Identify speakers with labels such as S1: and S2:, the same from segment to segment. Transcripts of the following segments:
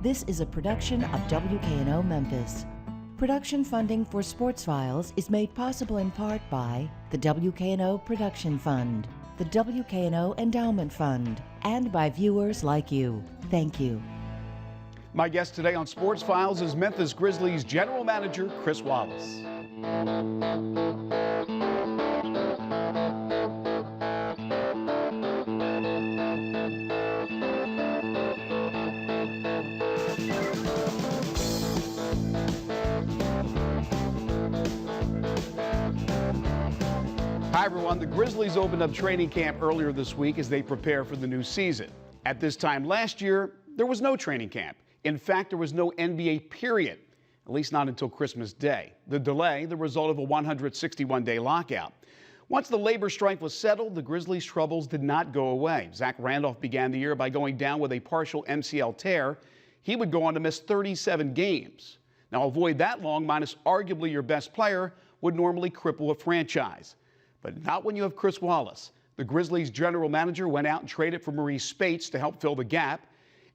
S1: This is a production of WKNO Memphis. Production funding for Sports Files is made possible in part by the WKNO Production Fund, the WKNO Endowment Fund, and by viewers like you. Thank you.
S2: My guest today on Sports Files is Memphis Grizzlies General Manager Chris Wallace. Hi everyone, the Grizzlies opened up training camp earlier this week as they prepare for the new season. At this time last year, there was no training camp. In fact, there was no NBA period, at least not until Christmas Day. The delay, the result of a 161-day lockout. Once the labor strike was settled, the Grizzlies' troubles did not go away. Zach Randolph began the year by going down with a partial MCL tear. He would go on to miss 37 games. Now, avoid that long, minus arguably your best player, would normally cripple a franchise. But not when you have Chris Wallace. The Grizzlies general manager went out and traded for Maurice Spates to help fill the gap,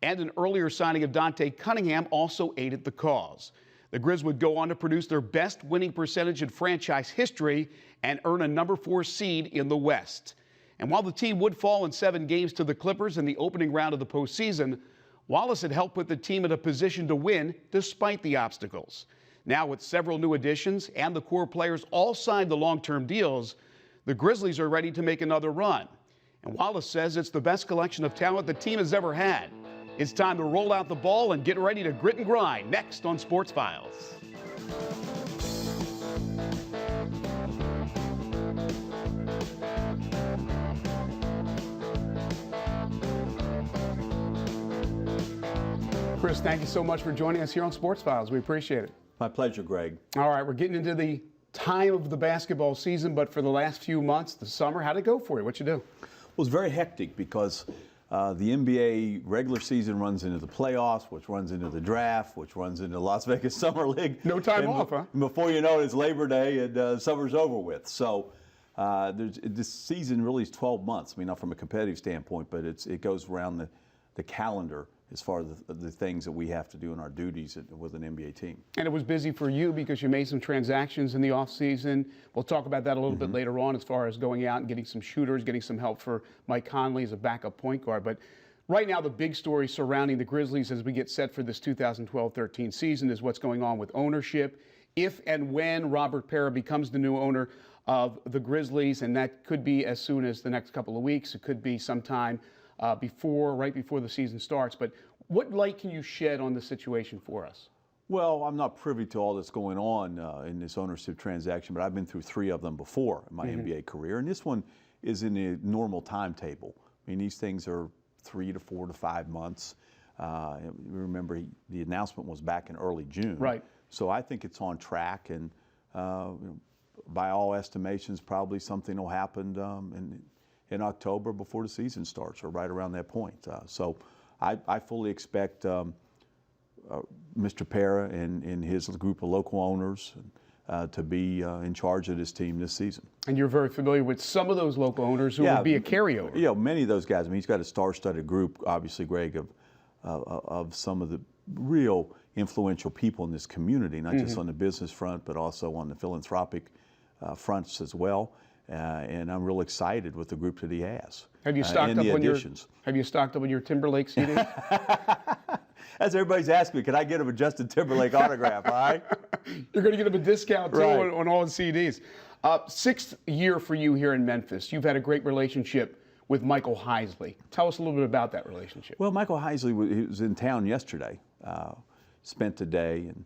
S2: and an earlier signing of Dante Cunningham also aided the cause. The Grizz would go on to produce their best winning percentage in franchise history and earn a number 4 seed in the West. And while the team would fall in 7 games to the Clippers in the opening round of the postseason, Wallace had helped put the team in a position to win despite the obstacles. Now, with several new additions and the core players all signed the long-term deals, the Grizzlies are ready to make another run. And Wallace says it's the best collection of talent the team has ever had. It's time to roll out the ball and get ready to grit and grind next on Sports Files. Chris, thank you so much for joining us here on Sports Files. We appreciate it.
S3: My pleasure, Greg.
S2: All right, we're getting into the time of the basketball season, but for the last few months, the summer, how'd it go for you? What'd you do?
S3: It was very hectic because the NBA regular season runs into the playoffs, which runs into the draft, which runs into the Las Vegas Summer League.
S2: No time off, huh?
S3: Before you know it, it's Labor Day and summer's over with. So this season really is 12 months. I mean, not from a competitive standpoint, but it goes around the calendar as far as the things that we have to do in our duties with an NBA team. And
S2: it was busy for you because you made some transactions in the offseason. We'll talk about that a little bit later on as far as going out and getting some shooters, getting some help for Mike Conley as a backup point guard. But right now, the big story surrounding the Grizzlies as we get set for this 2012-13 season is what's going on with ownership. If and when Robert Pera becomes the new owner of the Grizzlies, and that could be as soon as the next couple of weeks, it could be sometime right before the season starts. But what light can you shed on the situation for us?
S3: Well, I'm not privy to all that's going on in this ownership transaction, but I've been through 3 of them before in my NBA career, and this one is in a normal timetable. I mean, these things are 3 to 4 to 5 months. Remember, the announcement was back in early June.
S2: Right.
S3: So I think it's on track, and by all estimations, probably something will happen in October before the season starts, or right around that point. So I fully expect Mr. Pera and his group of local owners to be in charge of this team this season.
S2: And you're very familiar with some of those local owners who will be a carryover.
S3: Yeah, many of those guys. I mean, he's got a star-studded group, obviously, Greg, of some of the real influential people in this community, not just on the business front, but also on the philanthropic fronts as well. And I'm real excited with the group that he has.
S2: Have you stocked up on your Timberlake CD?
S3: As everybody's asking me, can I get him a Justin Timberlake autograph? All right.
S2: You're going to get him a discount too on all the CDs. 6th year for you here in Memphis. You've had a great relationship with Michael Heisley. Tell us a little bit about that relationship.
S3: Well, Michael Heisley was in town yesterday. Spent the day, and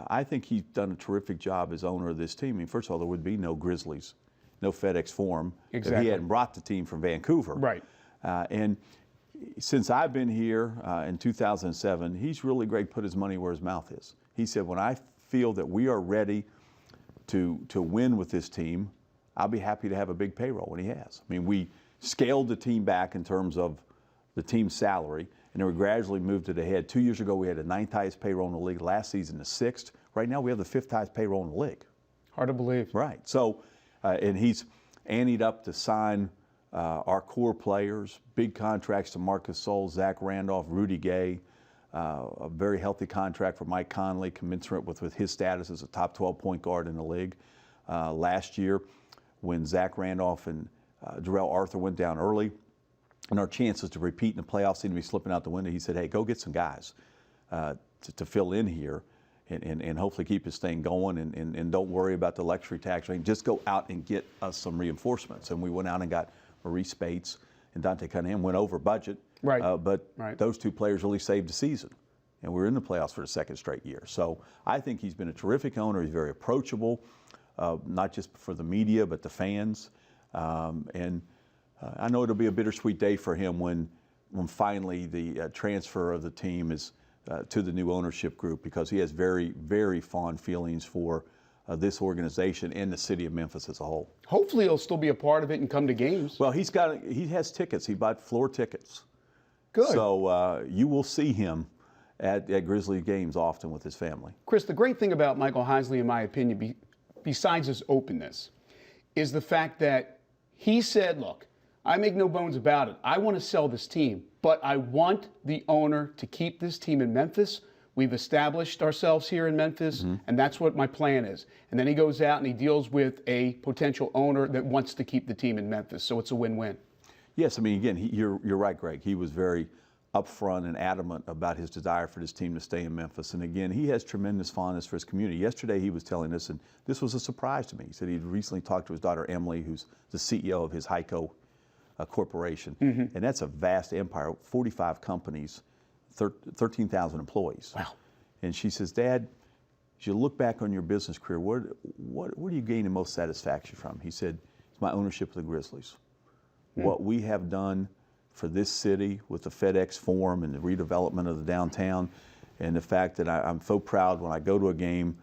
S3: I think he's done a terrific job as owner of this team. I mean, first of all, there would be no Grizzlies, no FedEx Forum, if he hadn't brought the team from Vancouver.
S2: Right.
S3: And since I've been here in 2007, he's really, Greg, put his money where his mouth is. He said, when I feel that we are ready to win with this team, I'll be happy to have a big payroll, and he has. I mean, we scaled the team back in terms of the team's salary, and then we gradually moved it ahead. 2 years ago, we had the 9th highest payroll in the league. Last season, the 6th. Right now, we have the 5th highest payroll in the league.
S2: Hard to believe.
S3: Right. So, and he's anteed up to sign our core players, big contracts to Marcus Gaston, Zach Randolph, Rudy Gay, a very healthy contract for Mike Conley, commensurate with his status as a top 12 point guard in the league. Last year, when Zach Randolph and Darrell Arthur went down early, and our chances to repeat in the playoffs seemed to be slipping out the window, he said, hey, go get some guys to fill in here and hopefully keep this thing going and don't worry about the luxury tax rate. Just go out and get us some reinforcements. And we went out and got Maurice Spates and Dante Cunningham, went over budget.
S2: Right.
S3: But
S2: right.
S3: Those two players really saved the season. And we're in the playoffs for the second straight year. So I think he's been a terrific owner. He's very approachable, not just for the media, but the fans. I know it'll be a bittersweet day for him when finally the transfer of the team is to the new ownership group, because he has very, very fond feelings for this organization and the city of Memphis as a whole.
S2: Hopefully he'll still be a part of it and come to games.
S3: Well, he has tickets. He bought floor tickets.
S2: Good.
S3: So you will see him at Grizzly games often with his family.
S2: Chris, the great thing about Michael Heisley, in my opinion, besides his openness, is the fact that he said, look, I make no bones about it. I want to sell this team, but I want the owner to keep this team in Memphis. We've established ourselves here in Memphis, and that's what my plan is. And then he goes out and he deals with a potential owner that wants to keep the team in Memphis, so it's a win-win.
S3: Yes, I mean, again, you're right, Greg. He was very upfront and adamant about his desire for this team to stay in Memphis. And again, he has tremendous fondness for his community. Yesterday he was telling us, and this was a surprise to me, he said he'd recently talked to his daughter Emily, who's the CEO of his Heiko corporation. And that's a vast empire, 45 companies, 13,000 employees.
S2: Wow.
S3: And she says, Dad, as you look back on your business career, where do you gain the most satisfaction from? He said, it's my ownership of the Grizzlies. What we have done for this city with the FedEx Forum and the redevelopment of the downtown, and the fact that I'm so proud when I go to a game.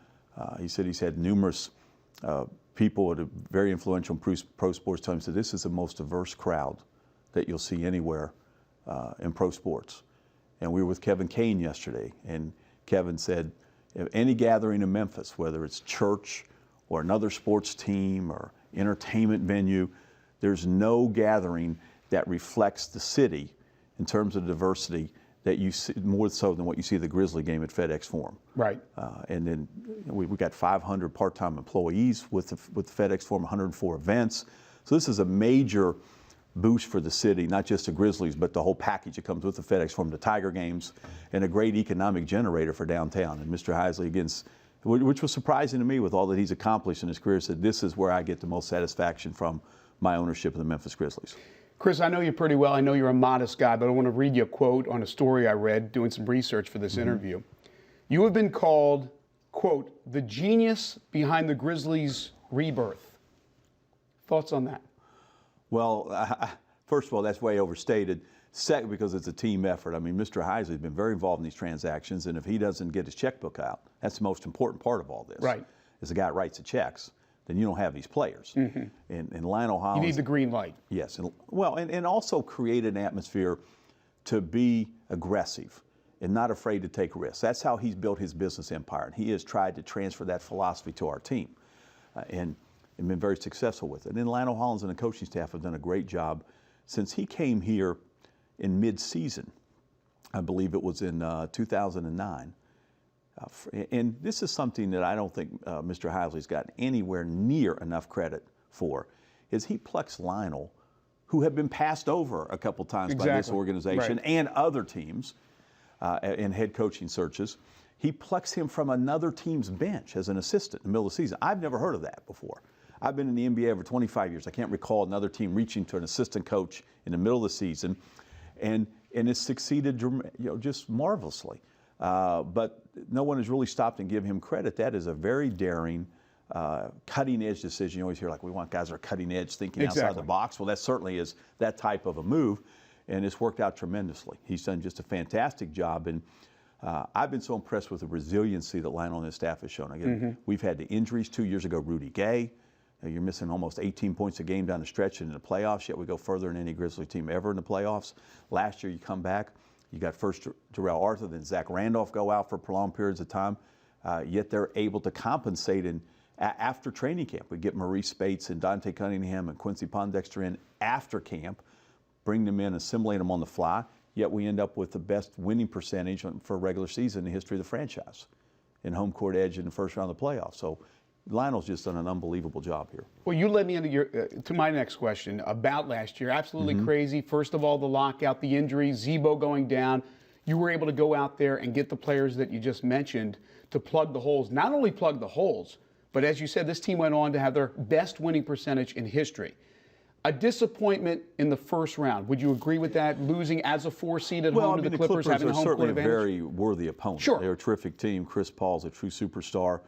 S3: He said he's had numerous people at a very influential pro sports tell him, so this is the most diverse crowd that you'll see anywhere in pro sports. And we were with Kevin Kane yesterday, and Kevin said, any gathering in Memphis, whether it's church or another sports team or entertainment venue, there's no gathering that reflects the city in terms of diversity that you see, more so than what you see at the Grizzly game at FedEx Forum.
S2: Right.
S3: And then we got 500 part-time employees with the FedEx Forum, 104 events. So this is a major boost for the city, not just the Grizzlies, but the whole package that comes with the FedEx Forum, the Tiger games, and a great economic generator for downtown. And Mr. Heisley, again, which was surprising to me with all that he's accomplished in his career, said this is where I get the most satisfaction from my ownership of the Memphis Grizzlies.
S2: Chris, I know you pretty well. I know you're a modest guy, but I want to read you a quote on a story I read doing some research for this interview. You have been called, quote, the genius behind the Grizzlies' rebirth. Thoughts on that?
S3: Well, first of all, that's way overstated. Second, because it's a team effort. I mean, Mr. Heisley has been very involved in these transactions, and if he doesn't get his checkbook out, that's the most important part of all this.
S2: Right.
S3: Is the guy that writes the checks, then you don't have these players. And Lionel Hollins.
S2: You need the green light.
S3: Yes, and also create an atmosphere to be aggressive and not afraid to take risks. That's how he's built his business empire, and he has tried to transfer that philosophy to our team, and been very successful with it. And then Lionel Hollins and the coaching staff have done a great job since he came here in mid-season. I believe it was in 2009. And this is something that I don't think Mr. Heisley's gotten anywhere near enough credit for, is he plucks Lionel, who had been passed over a couple times by this organization and other teams in head coaching searches. He plucks him from another team's bench as an assistant in the middle of the season. I've never heard of that before. I've been in the NBA over 25 years. I can't recall another team reaching to an assistant coach in the middle of the season, and it's succeeded just marvelously. But no one has really stopped and given him credit. That is a very daring, cutting-edge decision. You always hear, like, we want guys that are cutting-edge, thinking outside the box. Well, that certainly is that type of a move, and it's worked out tremendously. He's done just a fantastic job, and I've been so impressed with the resiliency that Lionel and his staff has shown. Again, we've had the injuries 2 years ago, Rudy Gay. You're missing almost 18 points a game down the stretch and in the playoffs, yet we go further than any Grizzly team ever in the playoffs. Last year, you come back. You got first Darrell Arthur, then Zach Randolph go out for prolonged periods of time, yet they're able to compensate after training camp. We get Maurice Spates and Dante Cunningham and Quincy Pondexter in after camp, bring them in, assimilate them on the fly, yet we end up with the best winning percentage for a regular season in the history of the franchise in home court edge in the first round of the playoffs. So Lionel's just done an unbelievable job here.
S2: Well, you led me into to my next question about last year. Absolutely crazy. First of all, the lockout, the injuries, Zebo going down. You were able to go out there and get the players that you just mentioned to plug the holes. Not only plug the holes, but as you said, this team went on to have their best winning percentage in history. A disappointment in the first round. Would you agree with that? Losing as a 4 seed at home to the Clippers, having a home court advantage?
S3: Are certainly a very worthy opponent.
S2: Sure.
S3: They're a terrific team. Chris Paul's a true superstar.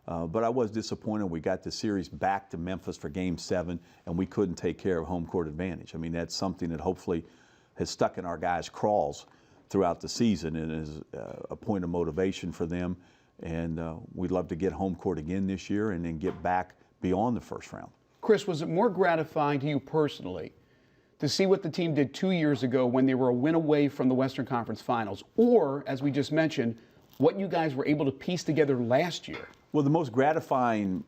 S3: But I was disappointed we got the series back to Memphis for Game 7, and we couldn't take care of home court advantage. I mean, that's something that hopefully has stuck in our guys' craws throughout the season and is a point of motivation for them. And we'd love to get home court again this year and then get back beyond the first round.
S2: Chris, was it more gratifying to you personally to see what the team did 2 years ago when they were a win away from the Western Conference Finals, or, as we just mentioned, what you guys were able to piece together last year?
S3: Well, the most gratifying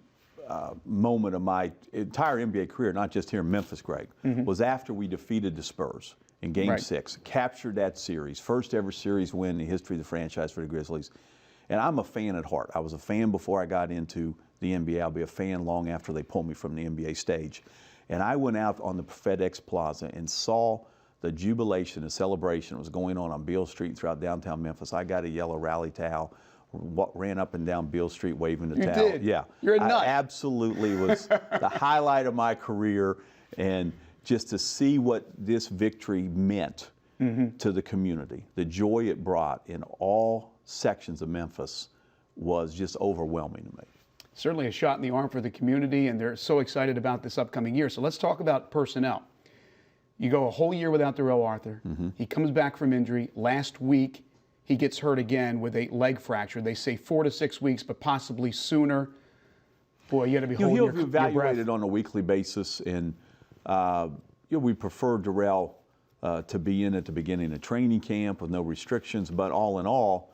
S3: moment of my entire NBA career, not just here in Memphis, Greg, was after we defeated the Spurs in Game 6, captured that series, first ever series win in the history of the franchise for the Grizzlies. And I'm a fan at heart. I was a fan before I got into the NBA. I'll be a fan long after they pulled me from the NBA stage. And I went out on the FedEx Plaza and saw the jubilation, the celebration that was going on Beale Street throughout downtown Memphis. I got a yellow rally towel, ran up and down Beale Street waving the towel.
S2: You did?
S3: Yeah.
S2: You're a nut.
S3: Absolutely was the highlight of my career. And just to see what this victory meant to the community, the joy it brought in all sections of Memphis was just overwhelming to me.
S2: Certainly a shot in the arm for the community, and they're so excited about this upcoming year. So let's talk about personnel. You go a whole year without Darrell Arthur. He comes back from injury. Last week, he gets hurt again with a leg fracture. They say 4 to 6 weeks, but possibly sooner. Boy, you got to be holding your breath.
S3: He'll be evaluated on a weekly basis, and we prefer Darrell to be in at the beginning of training camp with no restrictions. But all in all,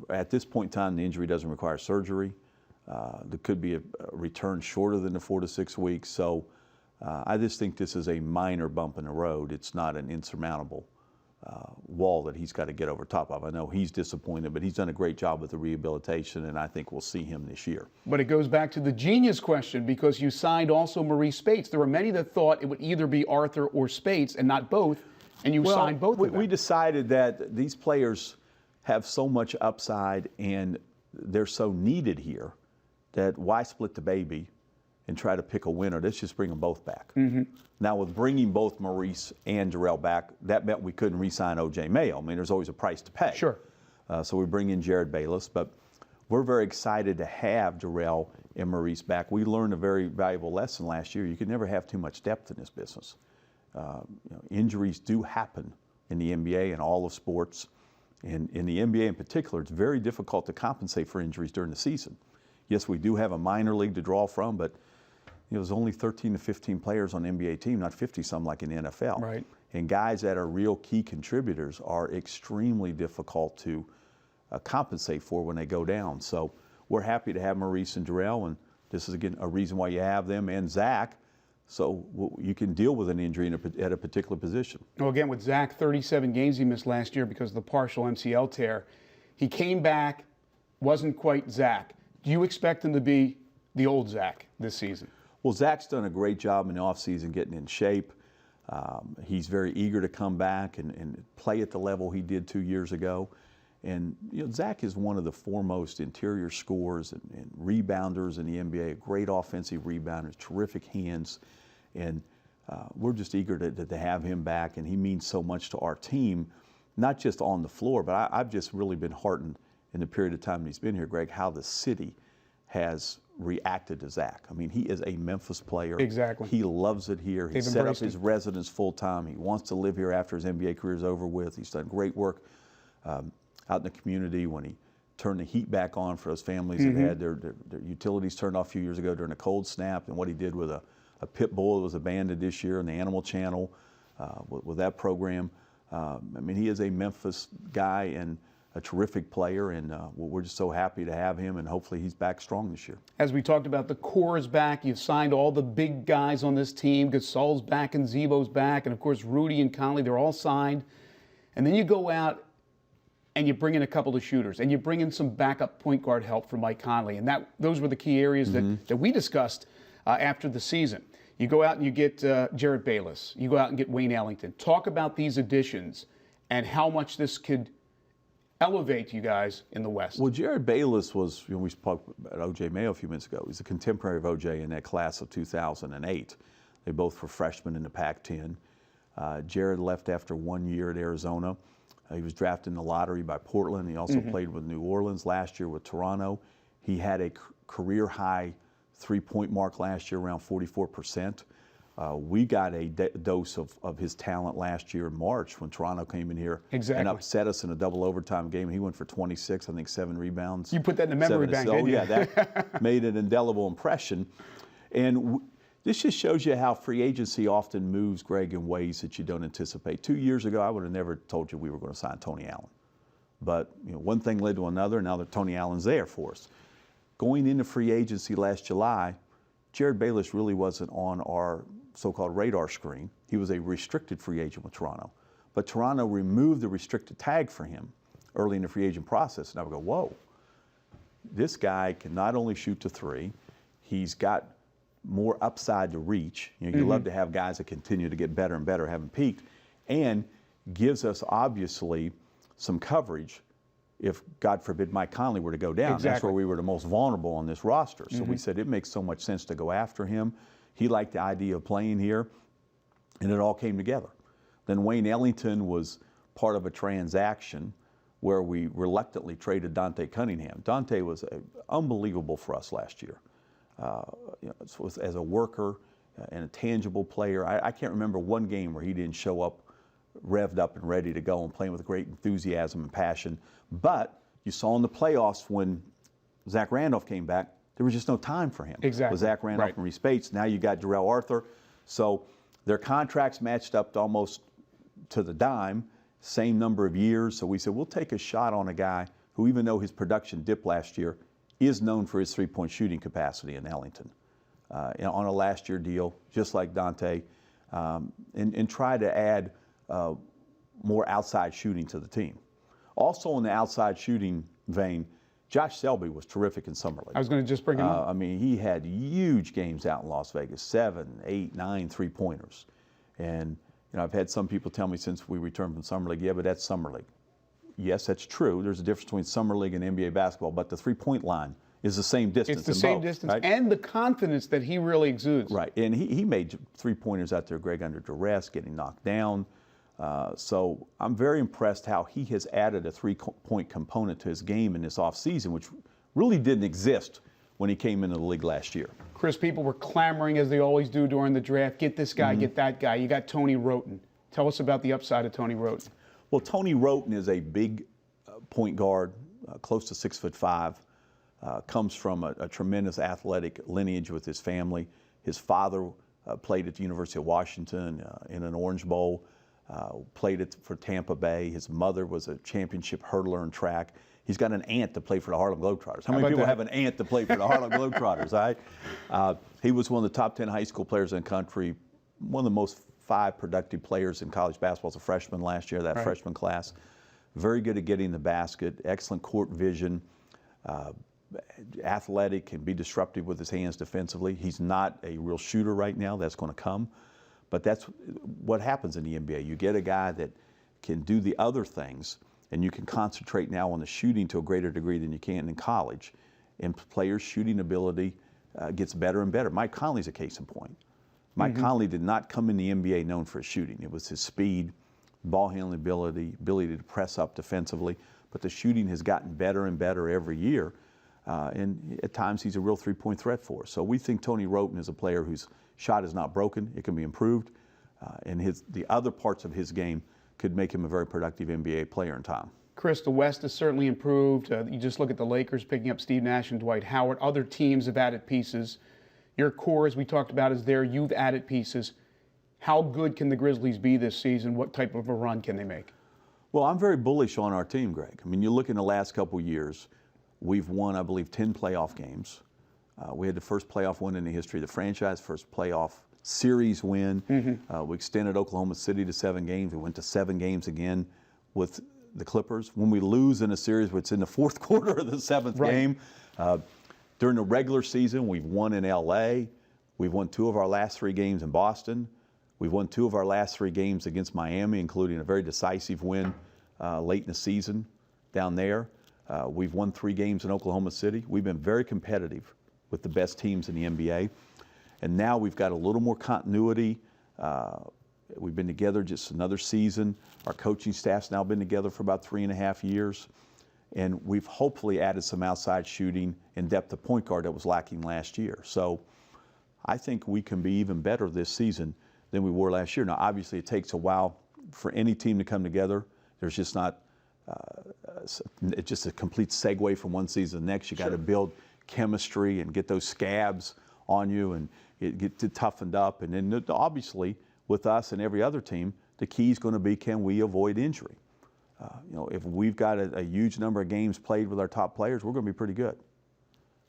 S3: at this point in time, the injury doesn't require surgery. There could be a return shorter than the 4 to 6 weeks. So I just think this is a minor bump in the road. It's not an insurmountable wall that he's got to get over top of. I know he's disappointed, but he's done a great job with the rehabilitation, and I think we'll see him this year.
S2: But it goes back to the genius question, because you signed also Maurice Spates. There were many that thought it would either be Arthur or Spates and not both, and you signed both of them.
S3: We decided that these players have so much upside and they're so needed here that why split the baby and try to pick a winner? Let's just bring them both back. Now, with bringing both Maurice and Darrell back, that meant we couldn't re-sign O.J. Mayo. I mean, there's always a price to pay.
S2: Sure.
S3: So we bring in Jared Bayless, but we're very excited to have Darrell and Maurice back. We learned a very valuable lesson last year. You can never have too much depth in this business. Injuries do happen in the NBA and all of sports. And in the NBA in particular, it's very difficult to compensate for injuries during the season. Yes, we do have a minor league to draw from, but there's only 13 to 15 players on the NBA team, not 50-some like in the NFL.
S2: Right.
S3: And guys that are real key contributors are extremely difficult to compensate for when they go down. So we're happy to have Maurice and Darrell, and this is, again, a reason why you have them, and Zach, so you can deal with an injury at a particular position.
S2: Well, again, with Zach, 37 games he missed last year because of the partial MCL tear. He came back, wasn't quite Zach. Do you expect him to be the old Zach this season?
S3: Well, Zach's done a great job in the offseason getting in shape. He's very eager to come back and play at the level he did 2 years ago. And Zach is one of the foremost interior scorers and rebounders in the NBA, a great offensive rebounder, terrific hands. And we're just eager to have him back, and he means so much to our team, not just on the floor, but I've just really been heartened in the period of time he's been here, Greg, how the city has reacted to Zach. I mean, he is a Memphis player.
S2: Exactly.
S3: He loves it here. He's set up his residence full time. He wants to live here after his NBA career is over with. He's done great work out in the community when he turned the heat back on for those families that had their utilities turned off a few years ago during a cold snap, and what he did with a pit bull that was abandoned this year on the Animal Channel with that program. I mean, he is a Memphis guy and a terrific player, and we're just so happy to have him, and hopefully he's back strong this year.
S2: As we talked about, the core is back. You've signed all the big guys on this team. Gasol's back and Zebo's back, and of course Rudy and Conley, they're all signed. And then you go out and you bring in a couple of shooters, and you bring in some backup point guard help from Mike Conley. And those were the key areas that we discussed after the season. You go out and you get Jared Bayless. You go out and get Wayne Ellington. Talk about these additions and how much this could elevate you guys in the West.
S3: Well, Jared Bayless was, we spoke about O.J. Mayo a few minutes ago. He's a contemporary of O.J. in that class of 2008. They both were freshmen in the Pac-10. Jared left after 1 year at Arizona. He was drafted in the lottery by Portland. He also played with New Orleans last year with Toronto. He had a career high three-point mark last year, around 44%. We got a dose of his talent last year in March when Toronto came in here and upset us in a double overtime game. He went for 26, I think 7 rebounds.
S2: You put that in the memory bank, didn't you?
S3: Yeah, that made an indelible impression. And this just shows you how free agency often moves, Greg, in ways that you don't anticipate. 2 years ago, I would have never told you we were going to sign Tony Allen. But one thing led to another, and now that Tony Allen's there for us. Going into free agency last July, Jared Bayless really wasn't on our so-called radar screen. He was a restricted free agent with Toronto. But Toronto removed the restricted tag for him early in the free agent process. And I would go, whoa, this guy can not only shoot the three, he's got more upside to reach. You love to have guys that continue to get better and better, haven't peaked, and gives us obviously some coverage if, God forbid, Mike Conley were to go down. That's where we were the most vulnerable on this roster. So we said it makes so much sense to go after him. He liked the idea of playing here, and it all came together. Then Wayne Ellington was part of a transaction where we reluctantly traded Dante Cunningham. Dante was unbelievable for us last year. As a worker and a tangible player. I can't remember one game where he didn't show up revved up and ready to go and playing with great enthusiasm and passion. But you saw in the playoffs when Zach Randolph came back, there was just no time for him. With Zach Randolph and Reece Bates. Now you got Jarrell Arthur. So their contracts matched up to almost to the dime, same number of years. So we said, we'll take a shot on a guy who, even though his production dipped last year, is known for his three-point shooting capacity in Ellington. On a last-year deal, just like Dante, and try to add more outside shooting to the team. Also in the outside shooting vein, Josh Selby was terrific in Summer League.
S2: I was going to just bring him up.
S3: I mean, he had huge games out in Las Vegas, 7, 8, 9 three-pointers. And I've had some people tell me since we returned from Summer League, yeah, but that's Summer League. Yes, that's true. There's a difference between Summer League and NBA basketball, but the three-point line is the same distance.
S2: It's the same distance, and the confidence that he really exudes.
S3: Right, and he made three-pointers out there, Greg, under duress, getting knocked down. So I'm very impressed how he has added a three-point component to his game in this offseason, which really didn't exist when he came into the league last year.
S2: Chris, people were clamoring, as they always do during the draft, get this guy, get that guy. You got Tony Wroten. Tell us about the upside of Tony Wroten.
S3: Well, Tony Wroten is a big point guard, close to 6'5", comes from a tremendous athletic lineage with his family. His father played at the University of Washington in an Orange Bowl, played it for Tampa Bay. His mother was a championship hurdler in track. He's got an aunt to play for the Harlem Globetrotters. How many people have an aunt to play for the Harlem Globetrotters, right? He was one of the top 10 high school players in the country, one of the most 5 productive players in college basketball as a freshman last year, that freshman class. Very good at getting the basket, excellent court vision, athletic, can be disruptive with his hands defensively. He's not a real shooter right now. That's going to come. But that's what happens in the NBA. You get a guy that can do the other things, and you can concentrate now on the shooting to a greater degree than you can in college. And players' shooting ability gets better and better. Mike Conley's a case in point. Mike Conley did not come in the NBA known for his shooting. It was his speed, ball handling ability to press up defensively. But the shooting has gotten better and better every year. And at times he's a real three-point threat for us. So we think Tony Wroten is a player whose shot is not broken. It can be improved. And the other parts of his game could make him a very productive NBA player in time.
S2: Chris, the West has certainly improved. You just look at the Lakers picking up Steve Nash and Dwight Howard. Other teams have added pieces. Your core, as we talked about, is there. You've added pieces. How good can the Grizzlies be this season? What type of a run can they make?
S3: Well, I'm very bullish on our team, Greg. I mean, you look in the last couple of years, we've won, I believe, 10 playoff games. We had the first playoff win in the history of the franchise, first playoff series win. We extended Oklahoma City to 7 games. We went to 7 games again with the Clippers. When we lose in a series, it's in the fourth quarter of the seventh game. During the regular season, we've won in LA. We've won 2 of our last 3 games in Boston. We've won 2 of our last 3 games against Miami, including a very decisive win late in the season down there. We've won 3 games in Oklahoma City. We've been very competitive with the best teams in the NBA. And now we've got a little more continuity. We've been together just another season. Our coaching staff's now been together for about 3.5 years. And we've hopefully added some outside shooting and depth of point guard that was lacking last year. So I think we can be even better this season than we were last year. Now, obviously, it takes a while for any team to come together. There's just not it's just a complete segue from one season to the next. You got to build chemistry and get those scabs on you and get toughened up. And then obviously, with us and every other team, the key is going to be, can we avoid injury? If we've got a huge number of games played with our top players, we're going to be pretty good.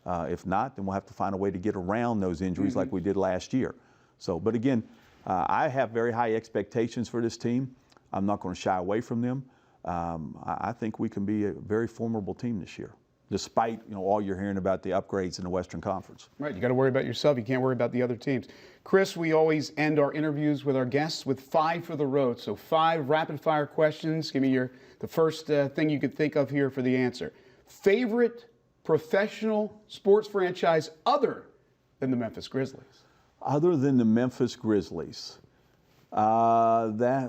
S3: If not, then we'll have to find a way to get around those injuries like we did last year. So, but again, I have very high expectations for this team. I'm not going to shy away from them. I think we can be a very formidable team this year, despite all you're hearing about the upgrades in the Western Conference.
S2: Right, you got to worry about yourself. You can't worry about the other teams. Chris, we always end our interviews with our guests with 5 for the road. So 5 rapid-fire questions. Give me the first thing you could think of here for the answer. Favorite professional sports franchise other than the Memphis Grizzlies?
S3: Other than the Memphis Grizzlies, that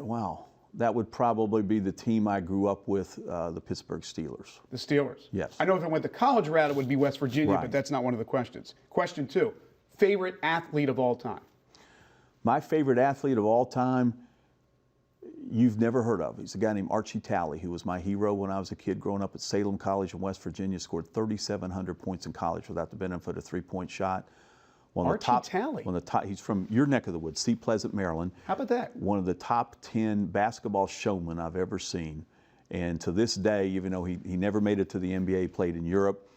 S3: would probably be the team I grew up with, the Pittsburgh Steelers.
S2: The Steelers?
S3: Yes.
S2: I know if I went the college route, it would be West Virginia, but that's not one of the questions. Question 2, favorite athlete of all time?
S3: My favorite athlete of all time, you've never heard of. He's a guy named Archie Talley, who was my hero when I was a kid growing up at Salem College in West Virginia, scored 3,700 points in college without the benefit of a 3-point shot.
S2: Talley?
S3: He's from your neck of the woods, Seat Pleasant, Maryland.
S2: How about that?
S3: One of the top 10 basketball showmen I've ever seen. And to this day, even though he never made it to the NBA, played in Europe,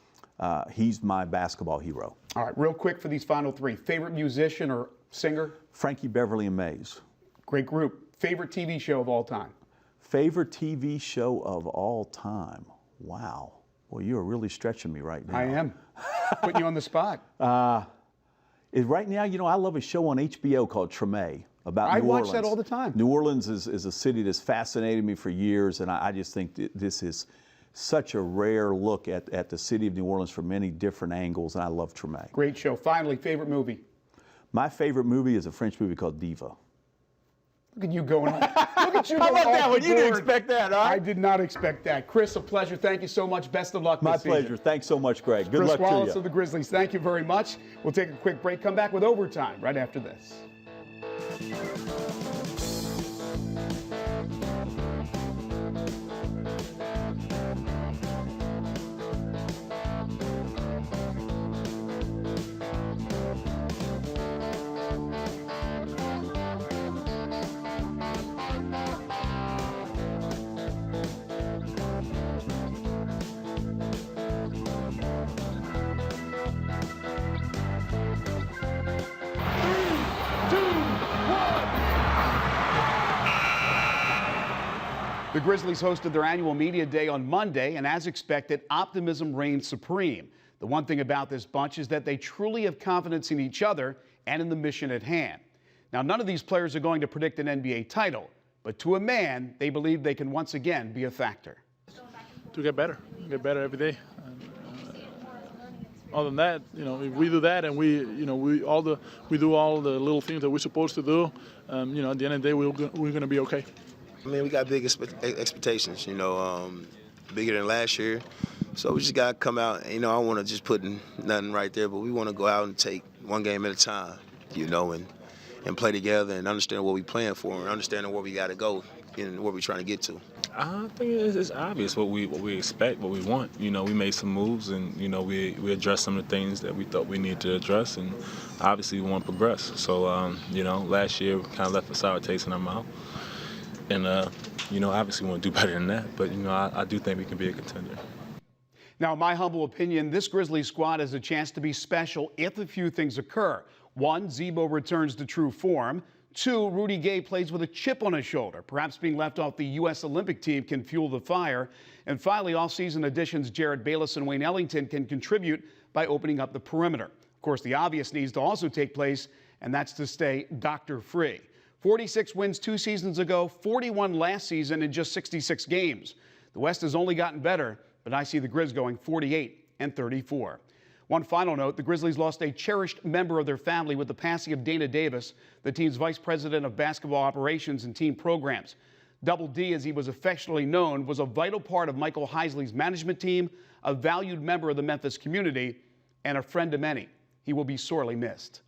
S3: he's my basketball hero.
S2: All right, real quick for these final 3. Favorite musician or singer?
S3: Frankie Beverly and Mays.
S2: Great group. Favorite TV show of all time?
S3: Favorite TV show of all time? Wow. Well, you are really stretching me right now.
S2: I am. Putting you on the spot.
S3: Right now, I love a show on HBO called Treme about New Orleans.
S2: I watch that all the time.
S3: New Orleans is a city that's fascinated me for years, and I just think this is such a rare look at the city of New Orleans from many different angles, and I love Treme.
S2: Great show. Finally, favorite movie?
S3: My favorite movie is a French movie called Diva.
S2: Look at you going. Look at you.
S3: How
S2: going
S3: about that one?
S2: the
S3: You didn't
S2: board.
S3: expect that, huh?
S2: I did not expect that. Chris, a pleasure. Thank you so much. Best of luck this season.
S3: My pleasure. Thanks so much, Greg. Good
S2: Chris
S3: luck
S2: Wallace
S3: to you.
S2: of the Grizzlies, thank you very much. We'll take a quick break, come back with overtime right after this. The Grizzlies hosted their annual media day on Monday, and as expected, optimism reigned supreme. The one thing about this bunch is that they truly have confidence in each other and in the mission at hand. Now, none of these players are going to predict an NBA title, but to a man, they believe they can once again be a factor.
S4: To get better every day. Other than that, if we do that and we do all the little things that we're supposed to do, at the end of the day, we're going to be okay.
S5: I mean, we got big expectations, bigger than last year. So we just got to come out. I don't want to just put nothing right there, but we want to go out and take one game at a time, and play together and understand what we're playing for and understanding where we got to go and where we're trying to get to.
S6: I think it's obvious what we expect, what we want. We made some moves and, we addressed some of the things that we thought we needed to address, and obviously we want to progress. So, last year we kind of left a sour taste in our mouth. And, obviously we want to do better than that. But, I do think we can be a contender.
S2: Now, in my humble opinion, this Grizzlies squad has a chance to be special if a few things occur. 1, Zebo returns to true form. 2, Rudy Gay plays with a chip on his shoulder. Perhaps being left off the U.S. Olympic team can fuel the fire. And finally, off-season additions Jared Bayless and Wayne Ellington can contribute by opening up the perimeter. Of course, the obvious needs to also take place, and that's to stay doctor-free. 46 wins 2 seasons ago, 41 last season in just 66 games. The West has only gotten better, but I see the Grizz going 48-34. One final note, the Grizzlies lost a cherished member of their family with the passing of Dana Davis, the team's vice president of basketball operations and team programs. Double D, as he was affectionately known, was a vital part of Michael Heisley's management team, a valued member of the Memphis community, and a friend to many. He will be sorely missed.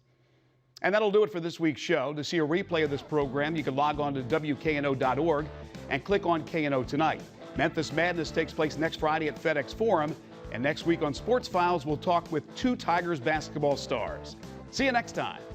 S2: And that'll do it for this week's show. To see a replay of this program, you can log on to WKNO.org and click on KNO Tonight. Memphis Madness takes place next Friday at FedEx Forum. And next week on Sports Files, we'll talk with 2 Tigers basketball stars. See you next time.